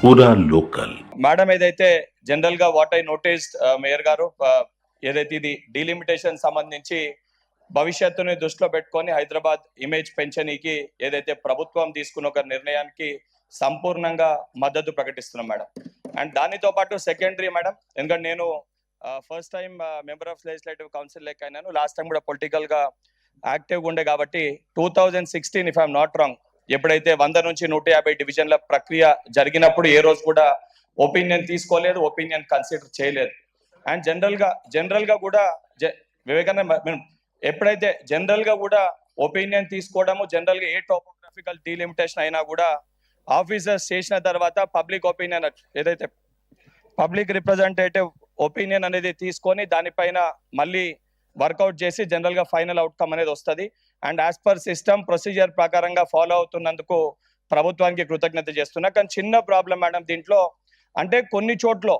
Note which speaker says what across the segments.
Speaker 1: పూరా local.
Speaker 2: Madam ఏదైతే general గా వాట్ ఐ నోటీస్ మేయర్ గారు ఏదైతే ఇది డీలిమిటేషన్ సంబంధించి భవిష్యత్తుని దృష్టిలో పెట్టుకొని హైదరాబాద్ ఇమేజ్ పెంచనీకి ఏదైతే ప్రభుత్వం తీసుకున్న ఒక నిర్ణయానికి సంపూర్ణంగా మద్దతు ప్రకటిస్తున్నాం మేడం. అండ్ దానితో పాటు సెకండరీ మేడం, ఎందుకంటే నేను first time member of legislative council లెక్క అయినాను. లాస్ట్ టైం కూడా పొలిటికల్ గా యాక్టివ్గా ఉండే కాబట్టి 2016 ఇఫ్ ఐఎమ్ నాట్ రాంగ్ ఎప్పుడైతే 100 నుంచి 150 డివిజన్ల ప్రక్రియ జరిగినప్పుడు ఏ రోజు కూడా ఒపీనియన్ తీసుకోలేదు, ఒపీనియన్ కన్సిడర్ చేయలేదు. అండ్ జనరల్ గా కూడా వివేకానంద ఎప్పుడైతే జనరల్ గా కూడా ఒపీనియన్ తీసుకోవడము, జనరల్ గా ఏ టోపోగ్రఫికల్ డీలిమిటేషన్ అయినా కూడా ఆఫీసర్స్ చేసిన తర్వాత పబ్లిక్ ఒపీనియన్ ఏదైతే పబ్లిక్ రిప్రజెంటేటివ్ ఒపీనియన్ అనేది తీసుకొని దానిపైన మళ్ళీ వర్కౌట్ చేసి జనరల్ గా ఫైనల్ అవుట్కమ్ అనేది వస్తుంది. And as per system procedure ప్రకారంగా ఫాలో అవుతున్నందుకు ప్రభుత్వానికి కృతజ్ఞత చేస్తున్నా. కానీ చిన్న ప్రాబ్లం మేడం దీంట్లో, అంటే కొన్ని చోట్ల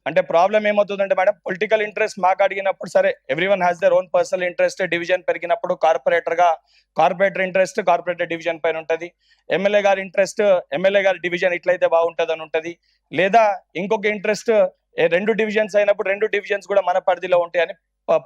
Speaker 2: అంటే ప్రాబ్లం ఏమవుతుందంటే మేడం, పొలిటికల్ ఇంట్రెస్ట్ మాకు అడిగినప్పుడు సరే everyone has their own personal interest. Division పెరిగినప్పుడు కార్పొరేటర్ ఇంట్రెస్ట్ కార్పొరేటర్ డివిజన్ పైన ఉంటుంది, ఎమ్మెల్యే గారి ఇంట్రెస్ట్ ఎమ్మెల్యే గారి డివిజన్ ఇట్లయితే బాగుంటుంది అని ఉంటుంది, లేదా ఇంకొక ఇంట్రెస్ట్ 2 డివిజన్స్ అయినప్పుడు 2 డివిజన్స్ కూడా మన పరిధిలో ఉంటాయని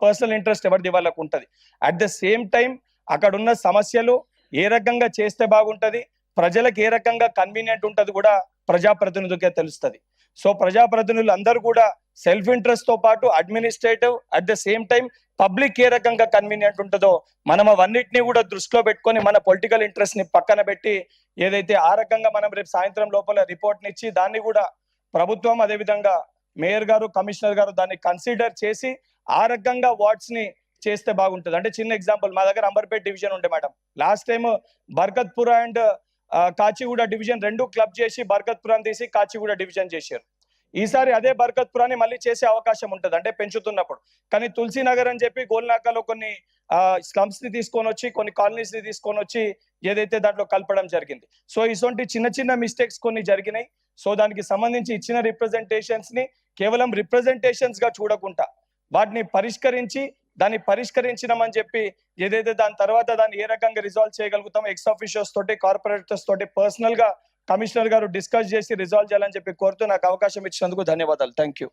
Speaker 2: పర్సనల్ ఇంట్రెస్ట్ ఎవరిది వాళ్ళకు ఉంటుంది. అట్ ద సేమ్ టైం అక్కడ ఉన్న సమస్యలు ఏ రకంగా చేస్తే బాగుంటది, ప్రజలకు ఏ రకంగా కన్వీనియంట్ ఉంటుంది కూడా ప్రజాప్రతినిధులకే తెలుస్తుంది. సో ప్రజాప్రతినిధులు అందరూ కూడా సెల్ఫ్ ఇంట్రెస్ట్ తో పాటు administrative at the same time public ఏ రకంగా కన్వీనియంట్ ఉంటుందో మనం అవన్నిటిని కూడా దృష్టిలో పెట్టుకొని మన పొలిటికల్ ఇంట్రెస్ట్ ని పక్కన పెట్టి ఏదైతే ఆ రకంగా మనం రేపు సాయంత్రం లోపల రిపోర్ట్ నిచ్చి దాన్ని కూడా ప్రభుత్వం అదేవిధంగా మేయర్ గారు కమిషనర్ గారు దాన్ని కన్సిడర్ చేసి ఆ రకంగా వార్డ్స్ ని చేస్తే బాగుంటుంది. అంటే చిన్న ఎగ్జాంపుల్, మా దగ్గర అంబర్పేట్ డివిజన్ ఉండే madam, last time Barkatpura and Kachiguda division 2 club చేసి బర్కత్పురం తీసి కాచిగూడ డివిజన్ చేశారు. ఈసారి అదే బర్కత్పురాన్ని మళ్ళీ చేసే అవకాశం ఉంటుంది అంటే పెంచుతున్నప్పుడు. కానీ తులసి నగర్ అని చెప్పి గోల్నాకాలో కొన్ని స్లమ్స్ ని తీసుకొని వచ్చి కొన్ని కాలనీస్ ని తీసుకొని వచ్చి ఏదైతే దాంట్లో కలపడం జరిగింది. సో ఇటువంటి చిన్న మిస్టేక్స్ కొన్ని జరిగినాయి. సో దానికి సంబంధించి ఇచ్చిన రిప్రజెంటేషన్స్ ని కేవలం రిప్రజెంటేషన్స్ గా చూడకుండా వాటిని పరిష్కరించినామని చెప్పి ఏదైతే దాని తర్వాత దాన్ని ఏ రకంగా రిజాల్వ్ చేయగలుగుతాం ఎక్స్ ఆఫీషియల్స్ తోటి కార్పొరేటర్స్ తోటి పర్సనల్ గా కమిషనర్ గారు డిస్కస్ చేసి రిజాల్వ్ చేయాలని చెప్పి కోరుతూ నాకు అవకాశం ఇచ్చినందుకు ధన్యవాదాలు. Thank you.